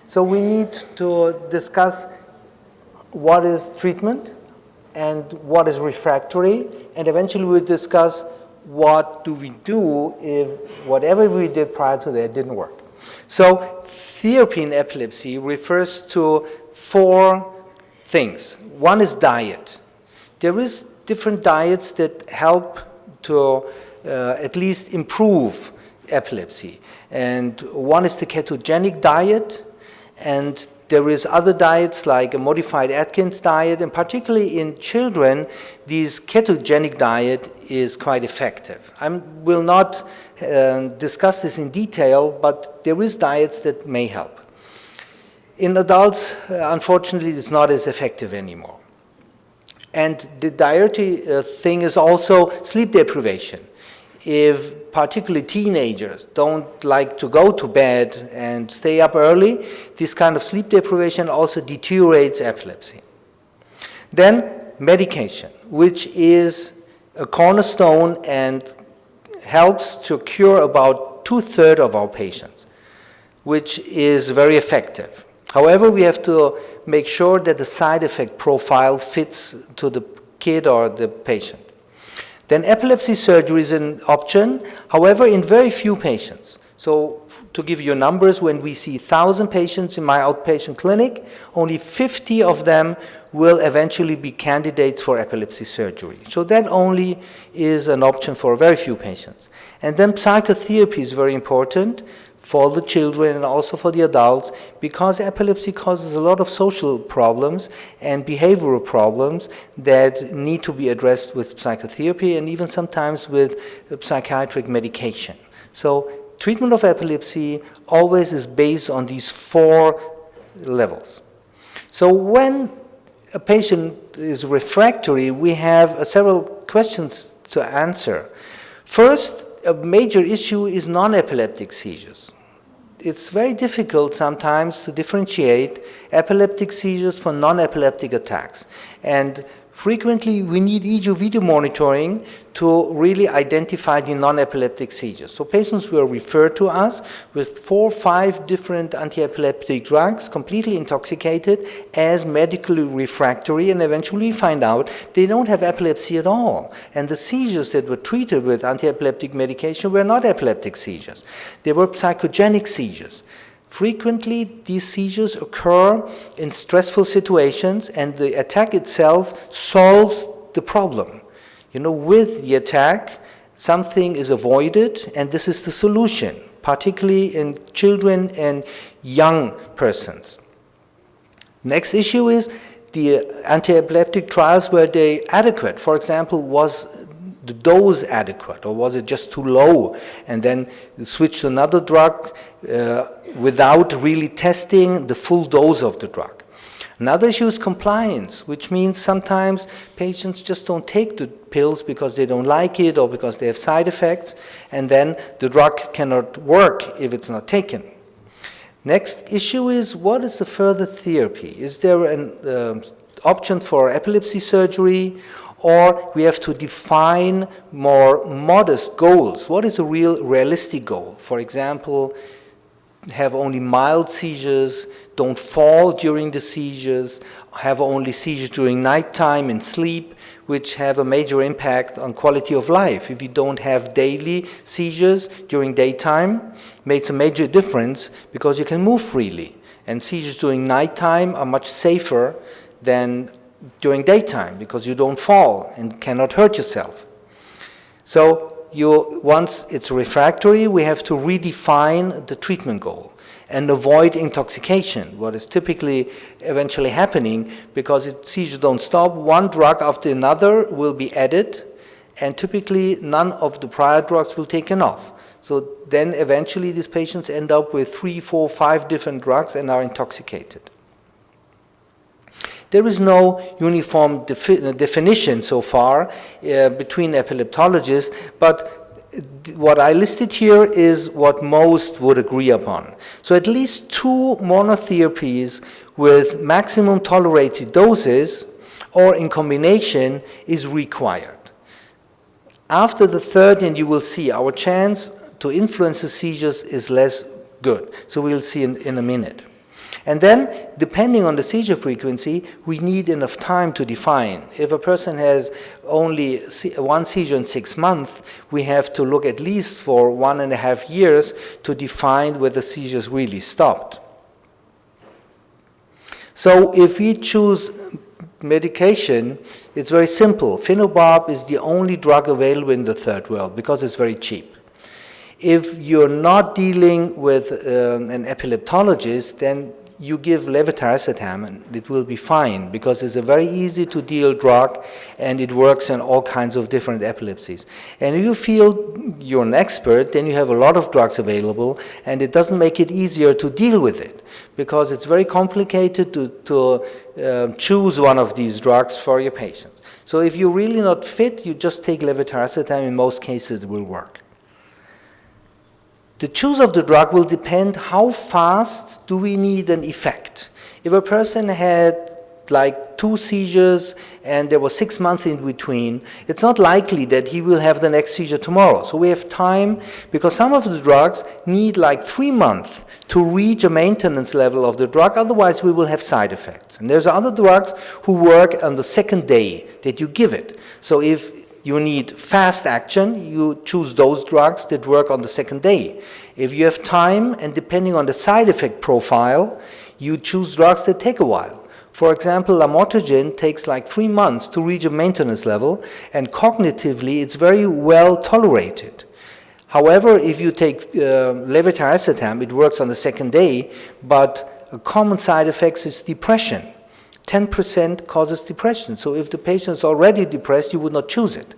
So we need to discuss what is treatment and what is refractory, and eventually we'll discuss what do we do if whatever we did prior to that didn't work. So therapy in epilepsy refers to 4 things. One is diet. There is different diets that help to at least improve epilepsy. And one is the ketogenic diet, and there is other diets like a modified Atkins diet, and particularly in children, this ketogenic diet is quite effective. I will not discuss this in detail, but there is diets that may help. In adults, unfortunately, it's not as effective anymore. And the dietary thing is also sleep deprivation. If particularly teenagers don't like to go to bed and stay up early, this kind of sleep deprivation also deteriorates epilepsy. Then medication, which is a cornerstone and helps to cure about 2/3 of our patients, which is very effective. However, we have to make sure that the side effect profile fits to the kid or the patient. Then epilepsy surgery is an option, however, in very few patients. So to give you numbers, when we see 1,000 patients in my outpatient clinic, only 50 of them will eventually be candidates for epilepsy surgery. So that only is an option for very few patients. And then psychotherapy is very important for the children and also for the adults, because epilepsy causes a lot of social problems and behavioral problems that need to be addressed with psychotherapy and even sometimes with psychiatric medication. So treatment of epilepsy always is based on these 4 levels. So when a patient is refractory, we have several questions to answer. First, a major issue is non-epileptic seizures. It's very difficult sometimes to differentiate epileptic seizures from non-epileptic attacks. And frequently we need EEG video monitoring to really identify the non-epileptic seizures. So patients will refer to us with 4 or 5 different anti-epileptic drugs, completely intoxicated, as medically refractory, and eventually find out they don't have epilepsy at all. And the seizures that were treated with anti-epileptic medication were not epileptic seizures. They were psychogenic seizures. Frequently, these seizures occur in stressful situations, and the attack itself solves the problem. You know, with the attack, something is avoided, and this is the solution, particularly in children and young persons. Next issue is the anti-epileptic trials, were they adequate? For example, was the dose adequate, or was it just too low? And then switch to another drug without really testing the full dose of the drug. Another issue is compliance, which means sometimes patients just don't take the pills because they don't like it or because they have side effects, and then the drug cannot work if it's not taken. Next issue is, what is the further therapy? Is there an option for epilepsy surgery, or we have to define more modest goals? What is a realistic goal? For example, have only mild seizures, don't fall during the seizures, have only seizures during nighttime and sleep, which have a major impact on quality of life. If you don't have daily seizures during daytime, makes a major difference because you can move freely. And seizures during nighttime are much safer than during daytime because you don't fall and cannot hurt yourself. So once it's refractory, we have to redefine the treatment goal and avoid intoxication, what is typically eventually happening because seizures don't stop. One drug after another will be added, and typically none of the prior drugs will be taken off. So then eventually these patients end up with 3, 4, 5 different drugs and are intoxicated. There is no uniform definition so far between epileptologists, but what I listed here is what most would agree upon. So at least 2 monotherapies with maximum tolerated doses or in combination is required. After the 3rd, and you will see, our chance to influence the seizures is less good. So we'll see in a minute. And then, depending on the seizure frequency, we need enough time to define. If a person has only one seizure in 6 months, we have to look at least for 1.5 years to define whether seizures really stopped. So if we choose medication, it's very simple. Phenobarb is the only drug available in the third world because it's very cheap. If you're not dealing with an epileptologist, then you give levetiracetam and it will be fine because it's a very easy to deal drug and it works in all kinds of different epilepsies. And if you feel you're an expert, then you have a lot of drugs available and it doesn't make it easier to deal with it because it's very complicated to choose one of these drugs for your patients. So if you're really not fit, you just take levetiracetam. In most cases it will work. The choice of the drug will depend how fast do we need an effect. If a person had like 2 seizures and there was 6 months in between, it's not likely that he will have the next seizure tomorrow. So we have time because some of the drugs need like 3 months to reach a maintenance level of the drug, otherwise we will have side effects. And there's other drugs who work on the second day that you give it. So if you need fast action, you choose those drugs that work on the second day. If you have time, and depending on the side effect profile, you choose drugs that take a while. For example, lamotrigine takes like 3 months to reach a maintenance level, and cognitively it's very well tolerated. However, if you take levetiracetam, it works on the second day, but a common side effect is depression. 10% causes depression. So if the patient is already depressed, you would not choose it.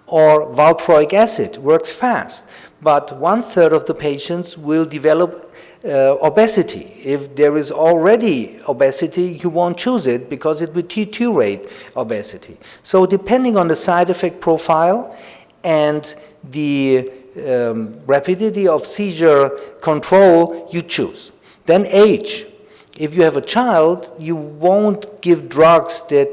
Or valproic acid works fast, but 1/3 of the patients will develop obesity. If there is already obesity, you won't choose it because it will deteriorate obesity. So depending on the side effect profile and the rapidity of seizure control, you choose. Then age. If you have a child, you won't give drugs that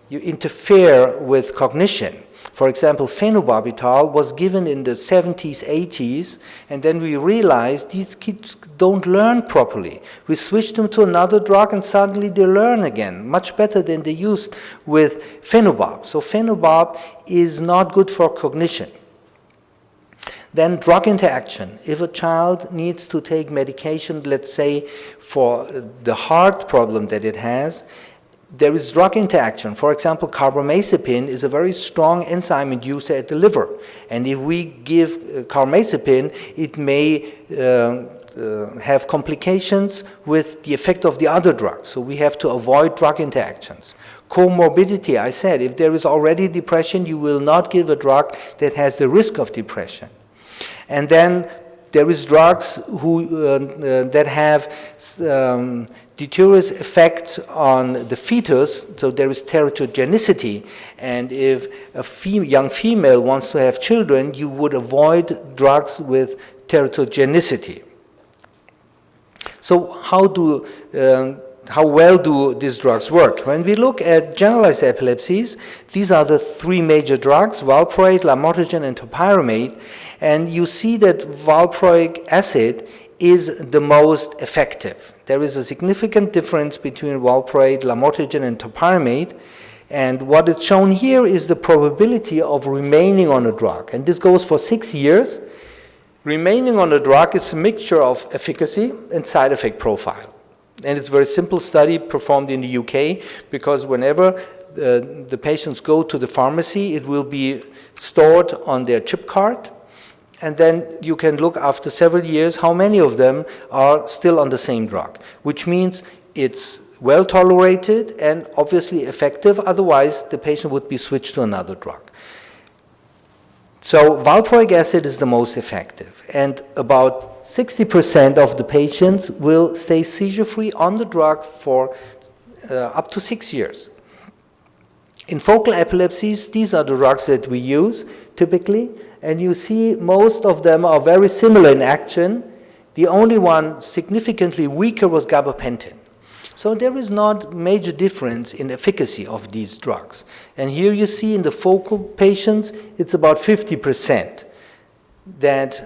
you interfere with cognition. For example, phenobarbital was given in the 70s, 80s, and then we realized these kids don't learn properly. We switched them to another drug and suddenly they learn again, much better than they used with phenobarb. So phenobarb is not good for cognition. Then drug interaction. If a child needs to take medication, let's say for the heart problem that it has, there is drug interaction. For example, carbamazepine is a very strong enzyme inducer at the liver. And if we give carbamazepine, it may have complications with the effect of the other drugs. So we have to avoid drug interactions. Comorbidity, I said, if there is already depression, you will not give a drug that has the risk of depression. And then there is drugs that have deleterious effects on the fetus, so there is teratogenicity. And if a young female wants to have children, you would avoid drugs with teratogenicity. So how well do these drugs work? When we look at generalized epilepsies, these are the 3 major drugs, valproate, lamotrigine, and topiramate. And you see that valproic acid is the most effective. There is a significant difference between valproate, lamotrigine, and topiramate. And what is shown here is the probability of remaining on a drug. And this goes for 6 years. Remaining on a drug is a mixture of efficacy and side effect profile. And it's a very simple study performed in the UK because whenever the patients go to the pharmacy, it will be stored on their chip card. And then you can look after several years how many of them are still on the same drug, which means it's well tolerated and obviously effective. Otherwise, the patient would be switched to another drug. So valproic acid is the most effective. And about 60% of the patients will stay seizure-free on the drug for up to 6 years. In focal epilepsies, these are the drugs that we use typically. And you see most of them are very similar in action. The only one significantly weaker was gabapentin. So there is not major difference in efficacy of these drugs. And here you see in the focal patients, it's about 50% that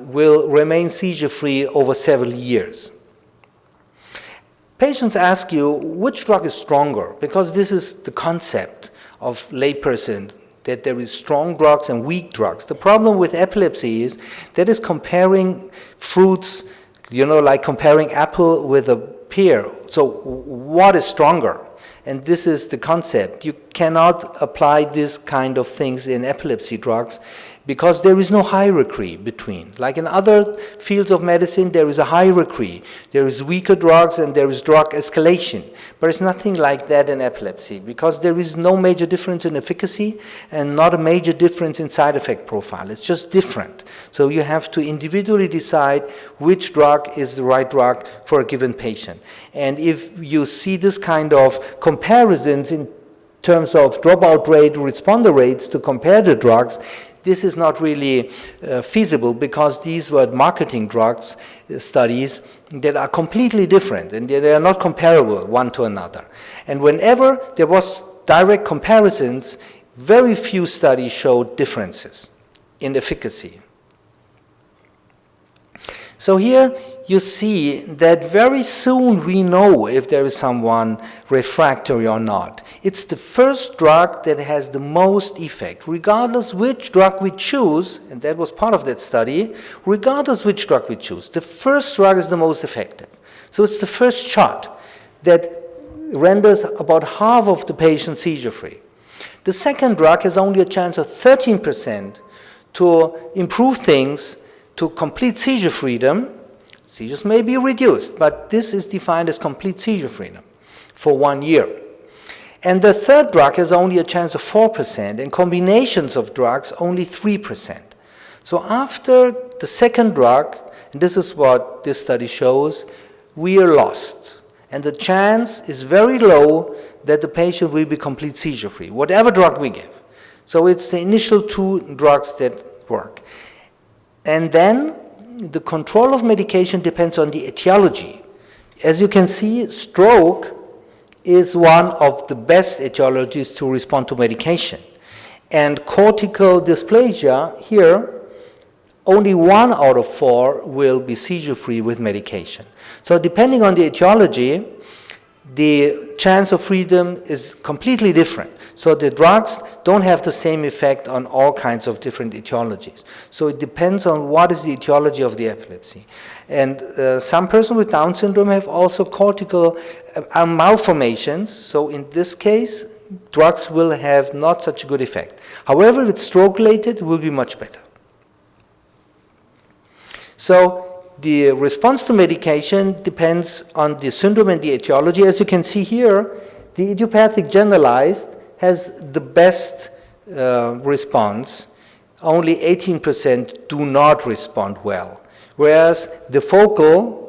will remain seizure-free over several years. patients ask you which drug is stronger, because this is the concept of layperson, that there is strong drugs and weak drugs. The problem with epilepsy is that is comparing fruits, like comparing apple with a pear. So what is stronger? And this is the concept. You cannot apply this kind of things in epilepsy drugs because there is no hierarchy between. Like in other fields of medicine, there is a hierarchy. There is weaker drugs and there is drug escalation. But it's nothing like that in epilepsy because there is no major difference in efficacy and not a major difference in side effect profile. It's just different. So you have to individually decide which drug is the right drug for a given patient. And if you see this kind of comparisons in terms of dropout rate, responder rates to compare the drugs, this is not really feasible because these were marketing drugs studies that are completely different and they are not comparable one to another. And whenever there was direct comparisons, very few studies showed differences in efficacy. So here you see that very soon we know if there is someone refractory or not. It's the first drug that has the most effect, regardless which drug we choose, and that was part of that study, regardless which drug we choose. The first drug is the most effective. So it's the first shot that renders about half of the patients seizure-free. The second drug has only a chance of 13% to improve things to complete seizure freedom. Seizures may be reduced, but this is defined as complete seizure freedom for 1 year. And the third drug has only a chance of 4%, and combinations of drugs only 3%. So after the second drug, and this is what this study shows, we are lost. And the chance is very low that the patient will be complete seizure free, whatever drug we give. So it's the initial two drugs that work. And then the control of medication depends on the etiology. As you can see, stroke is one of the best etiologies to respond to medication. And cortical dysplasia, here, only 1 out of 4 will be seizure-free with medication. So depending on the etiology, the chance of freedom is completely different. So the drugs don't have the same effect on all kinds of different etiologies. So it depends on what is the etiology of the epilepsy. And some persons with Down syndrome have also cortical malformations. So in this case, drugs will have not such a good effect. However, if it's stroke-related, it will be much better. So the response to medication depends on the syndrome and the etiology. As you can see here, the idiopathic generalized has the best response. Only 18% do not respond well, whereas the focal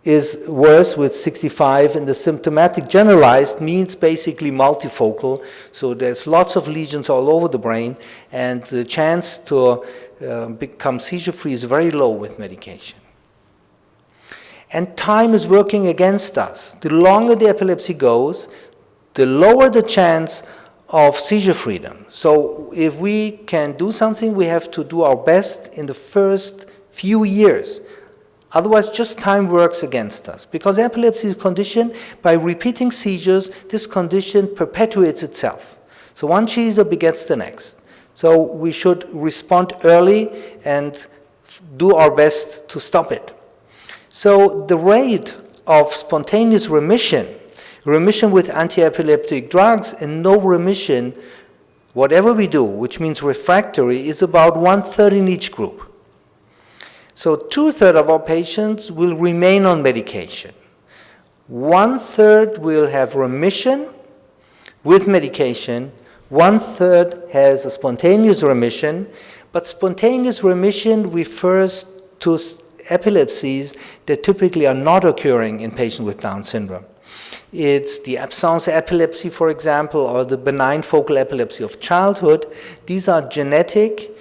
is worse with 65, and the symptomatic generalized means basically multifocal, so there's lots of lesions all over the brain, and the chance to become seizure-free is very low with medication. And time is working against us. The longer the epilepsy goes, the lower the chance of seizure freedom. So if we can do something, we have to do our best in the first few years. Otherwise, just time works against us. Because epilepsy is a condition, by repeating seizures, this condition perpetuates itself. So one seizure begets the next. So we should respond early and do our best to stop it. So the rate of spontaneous remission with anti-epileptic drugs, and no remission, whatever we do, which means refractory, is about 1/3 in each group. So 2/3 of our patients will remain on medication. 1/3 will have remission with medication. 1/3 has a spontaneous remission, but spontaneous remission refers to epilepsies that typically are not occurring in patients with Down syndrome. It's the absence epilepsy, for example, or the benign focal epilepsy of childhood. These are genetic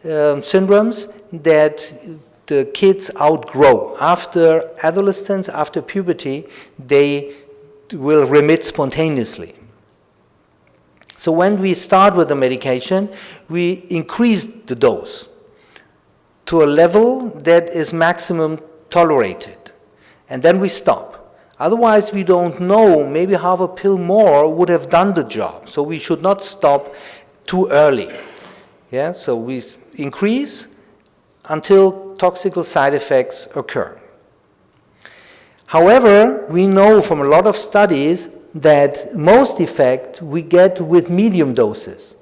syndromes that the kids outgrow. After adolescence, after puberty, they will remit spontaneously. So when we start with the medication, we increase the dose to a level that is maximum tolerated, and then we stop. Otherwise, we don't know, maybe half a pill more would have done the job. So we should not stop too early. Yeah, so we increase until toxic side effects occur. However, we know from a lot of studies that most effect we get with medium doses,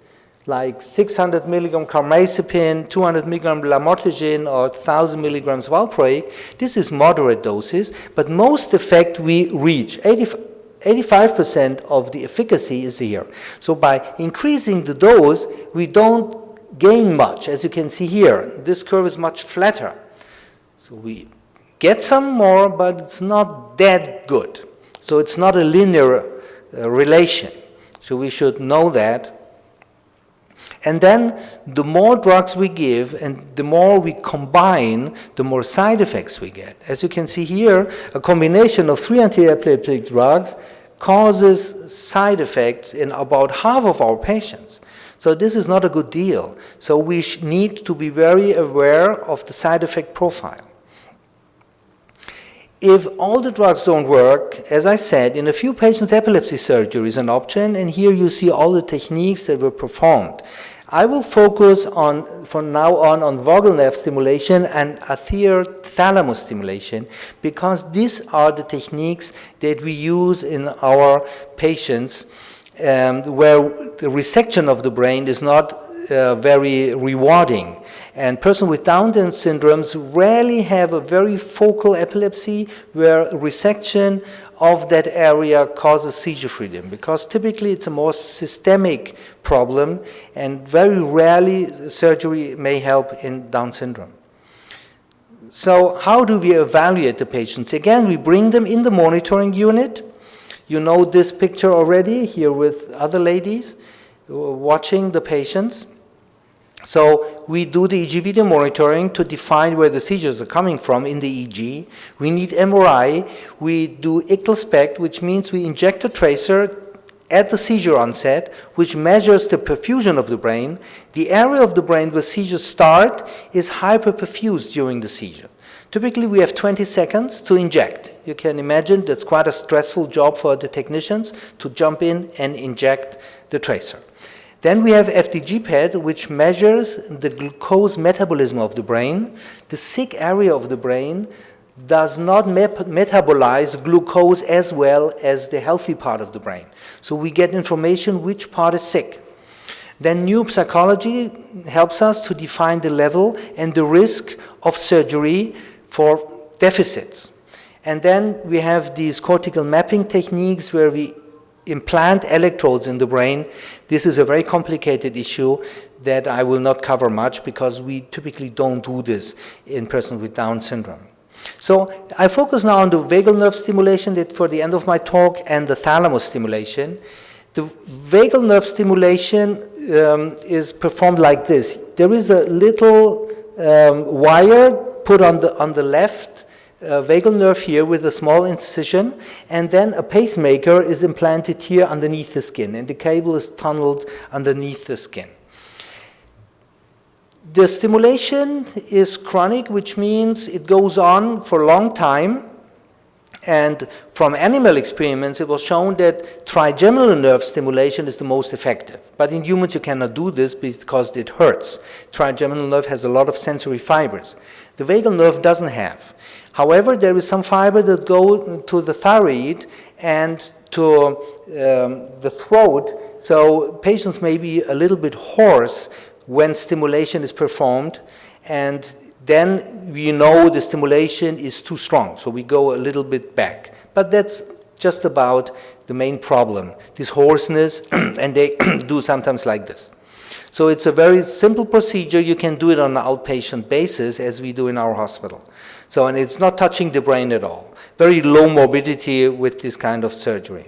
like 600 milligram carbamazepine, 200 milligram lamotrigine, or 1,000 milligrams valproic. This is moderate doses, but most effect we reach. 85% of the efficacy is here. So by increasing the dose, we don't gain much. As you can see here, this curve is much flatter. So we get some more, but it's not that good. So it's not a linear relation. So we should know that. And then the more drugs we give and the more we combine, the more side effects we get. As you can see here, a combination of 3 anti-epileptic drugs causes side effects in about half of our patients. So this is not a good deal. So we need to be very aware of the side effect profile. If all the drugs don't work, as I said, in a few patients, epilepsy surgery is an option, and here you see all the techniques that were performed. I will focus on, from now on vagal nerve stimulation and anterior thalamus stimulation, because these are the techniques that we use in our patients where the resection of the brain is not very rewarding. And persons with Down syndromes rarely have a very focal epilepsy where resection of that area causes seizure freedom, because typically it's a more systemic problem and very rarely surgery may help in Down syndrome. So how do we evaluate the patients? Again, we bring them in the monitoring unit. You know this picture already here with other ladies watching the patients. So we do the EEG video monitoring to define where the seizures are coming from in the EEG. We need MRI. We do ICL-SPECT, which means we inject a tracer at the seizure onset, which measures the perfusion of the brain. The area of the brain where seizures start is hyperperfused during the seizure. Typically, we have 20 seconds to inject. You can imagine that's quite a stressful job for the technicians to jump in and inject the tracer. Then we have FDG PET, which measures the glucose metabolism of the brain. The sick area of the brain does not metabolize glucose as well as the healthy part of the brain. So we get information which part is sick. Then neuropsychology helps us to define the level and the risk of surgery for deficits. And then we have these cortical mapping techniques where we implant electrodes in the brain. This is a very complicated issue that I will not cover much because we typically don't do this in persons with Down syndrome. So I focus now on the vagal nerve stimulation that for the end of my talk and the thalamus stimulation. The vagal nerve stimulation is performed like this. There is a little wire put on the left vagal nerve here with a small incision, and then a pacemaker is implanted here underneath the skin, and the cable is tunneled underneath the skin. The stimulation is chronic, which means it goes on for a long time, and from animal experiments it was shown that trigeminal nerve stimulation is the most effective. But in humans you cannot do this because it hurts. Trigeminal nerve has a lot of sensory fibers. The vagal nerve doesn't have. However, there is some fiber that go to the thyroid and to the throat, so patients may be a little bit hoarse when stimulation is performed, and then we know the stimulation is too strong, so we go a little bit back. But that's just about the main problem, this hoarseness, and they do sometimes like this. So it's a very simple procedure. You can do it on an outpatient basis as we do in our hospital. So, and it's not touching the brain at all. Very low morbidity with this kind of surgery.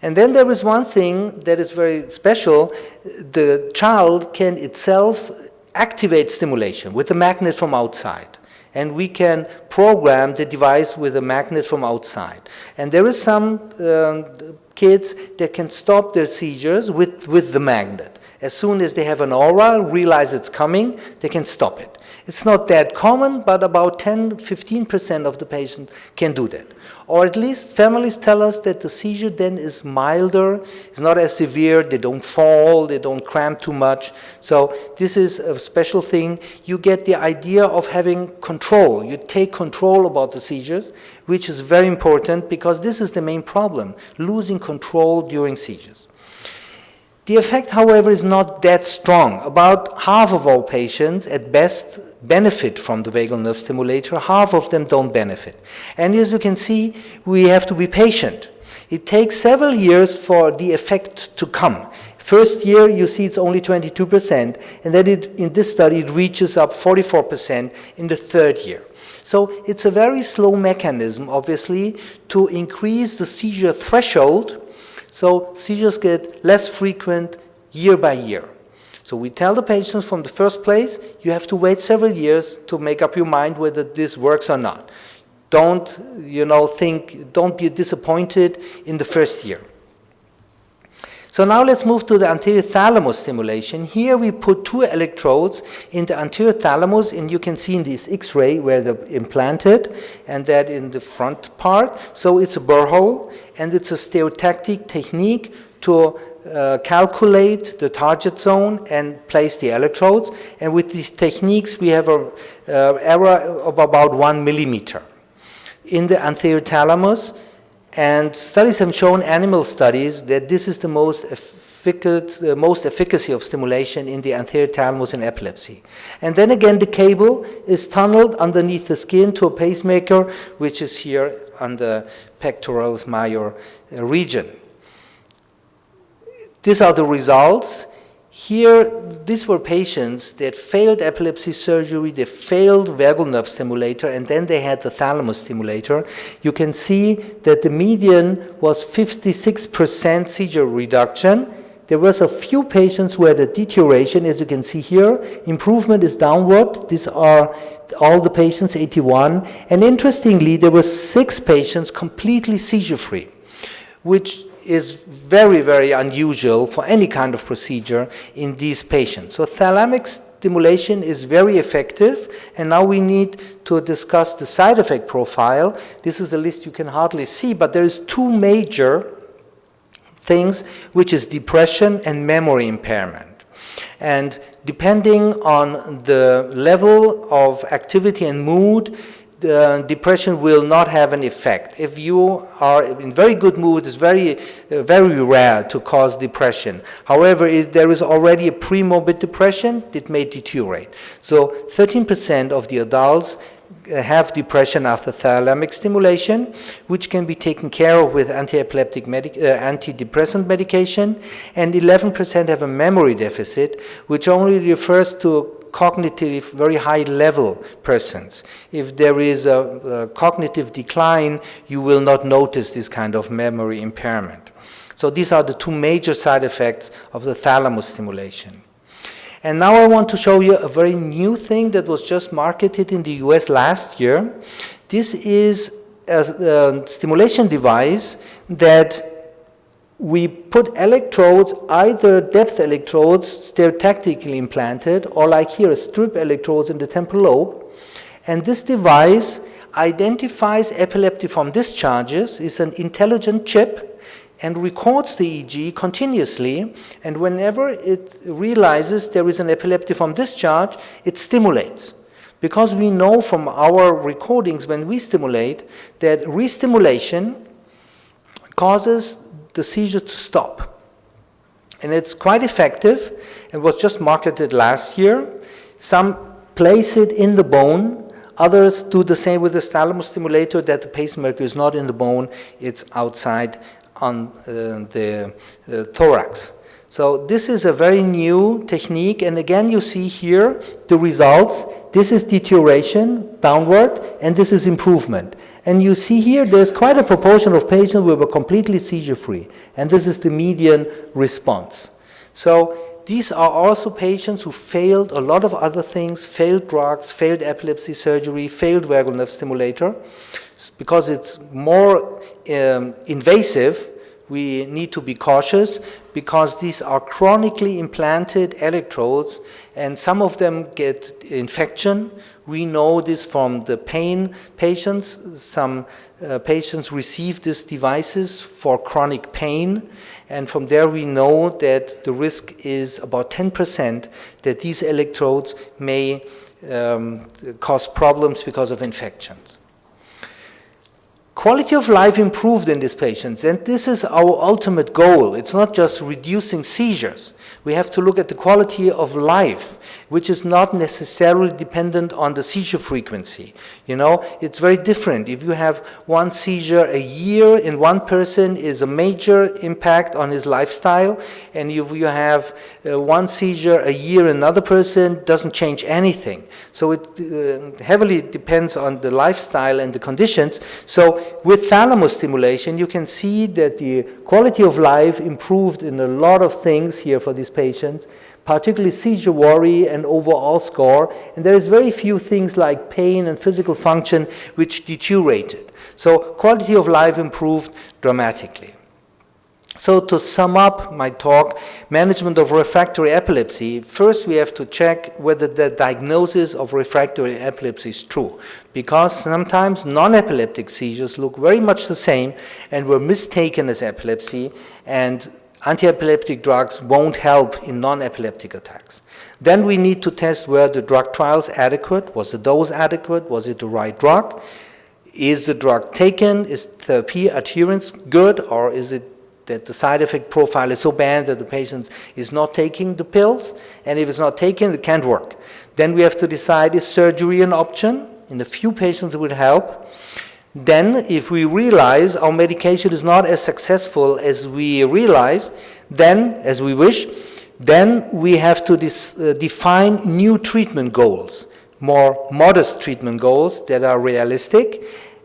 And then there is one thing that is very special. The child can itself activate stimulation with a magnet from outside. And we can program the device with a magnet from outside. And there is some kids that can stop their seizures with the magnet. As soon as they have an aura, realize it's coming, they can stop it. It's not that common, but about 10-15% of the patients can do that. Or at least families tell us that the seizure then is milder, it's not as severe, they don't fall, they don't cramp too much. So this is a special thing. You get the idea of having control. You take control about the seizures, which is very important because this is the main problem, losing control during seizures. The effect, however, is not that strong. About half of our patients, at best, benefit from the vagal nerve stimulator. Half of them don't benefit. And as you can see, we have to be patient. It takes several years for the effect to come. First year, you see it's only 22%, and then in this study, it reaches up 44% in the third year. So it's a very slow mechanism, obviously, to increase the seizure threshold. So seizures get less frequent year by year. So we tell the patients from the first place, you have to wait several years to make up your mind whether this works or not. Don't be disappointed in the first year. So now let's move to the anterior thalamus stimulation. Here we put 2 electrodes in the anterior thalamus, and you can see in this X-ray where they're implanted, and that in the front part. So it's a burr hole, and it's a stereotactic technique to calculate the target zone and place the electrodes. And with these techniques, we have an error of about 1 millimeter in the anterior thalamus. And studies have shown, animal studies, that this is the most efficacy of stimulation in the anterior thalamus in epilepsy. And then again, the cable is tunneled underneath the skin to a pacemaker, which is here on the pectoralis major region. These are the results. Here, these were patients that failed epilepsy surgery, they failed vagal nerve stimulator, and then they had the thalamus stimulator. You can see that the median was 56% seizure reduction. There was a few patients who had a deterioration, as you can see here. Improvement is downward. These are all the patients, 81. And interestingly, there were 6 patients completely seizure-free, which is very, very unusual for any kind of procedure in these patients. So thalamic stimulation is very effective, and now we need to discuss the side effect profile. This is a list you can hardly see, but there is 2 major things, which is depression and memory impairment. And depending on the level of activity and mood, the depression will not have an effect. If you are in very good mood, it's very rare to cause depression. However, if there is already a premorbid depression, it may deteriorate. So 13% of the adults have depression after thalamic stimulation, which can be taken care of with antidepressant medication, and 11% have a memory deficit, which only refers to cognitive, very high level persons. If there is a cognitive decline, you will not notice this kind of memory impairment. So these are the 2 major side effects of the thalamus stimulation. And now I want to show you a very new thing that was just marketed in the US last year. This is a stimulation device that we put electrodes, either depth electrodes, stereotactically implanted, or like here, strip electrodes in the temporal lobe. And this device identifies epileptiform discharges, is an intelligent chip, and records the EEG continuously. And whenever it realizes there is an epileptiform discharge, it stimulates. Because we know from our recordings when we stimulate that restimulation causes the seizure to stop. And it's quite effective. It was just marketed last year. Some place it in the bone. Others do the same with the thalamus stimulator, that the pacemaker is not in the bone, it's outside on the thorax. So this is a very new technique, and again you see here the results. This is deterioration, downward, and this is improvement. And you see here there's quite a proportion of patients who were completely seizure-free, and this is the median response. So these are also patients who failed a lot of other things, failed drugs, failed epilepsy surgery, failed vagal nerve stimulator, because it's more invasive we need to be cautious because these are chronically implanted electrodes and some of them get infection. We know this from the pain patients. Some patients receive these devices for chronic pain, and from there we know that the risk is about 10% that these electrodes may cause problems because of infections. Quality of life improved in these patients, and this is our ultimate goal. It's not just reducing seizures. We have to look at the quality of life, which is not necessarily dependent on the seizure frequency. You know, it's very different. If you have one seizure a year in one person is a major impact on his lifestyle, and if you have one seizure a year in another person, doesn't change anything. So it heavily depends on the lifestyle and the conditions. So with thalamus stimulation, you can see that the quality of life improved in a lot of things here for these patients, particularly seizure worry and overall score. And there is very few things like pain and physical function which deteriorated. So quality of life improved dramatically. So to sum up my talk, management of refractory epilepsy, first we have to check whether the diagnosis of refractory epilepsy is true, because sometimes non-epileptic seizures look very much the same and were mistaken as epilepsy, and anti-epileptic drugs won't help in non-epileptic attacks. Then we need to test whether the drug trial is adequate. Was the dose adequate? Was it the right drug? Is the drug taken? Is therapy adherence good, or is it that the side effect profile is so bad that the patient is not taking the pills, and if it's not taken, it can't work. Then we have to decide, is surgery an option? In a few patients it would help. Then if we realize our medication is not as successful as we realize, then, as we wish, then we have to define new treatment goals, more modest treatment goals that are realistic,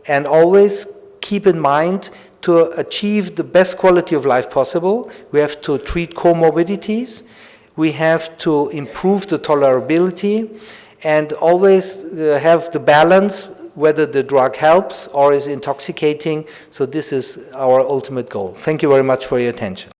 and always keep in mind to achieve the best quality of life possible, we have to treat comorbidities, we have to improve the tolerability, and always have the balance whether the drug helps or is intoxicating. So this is our ultimate goal. Thank you very much for your attention.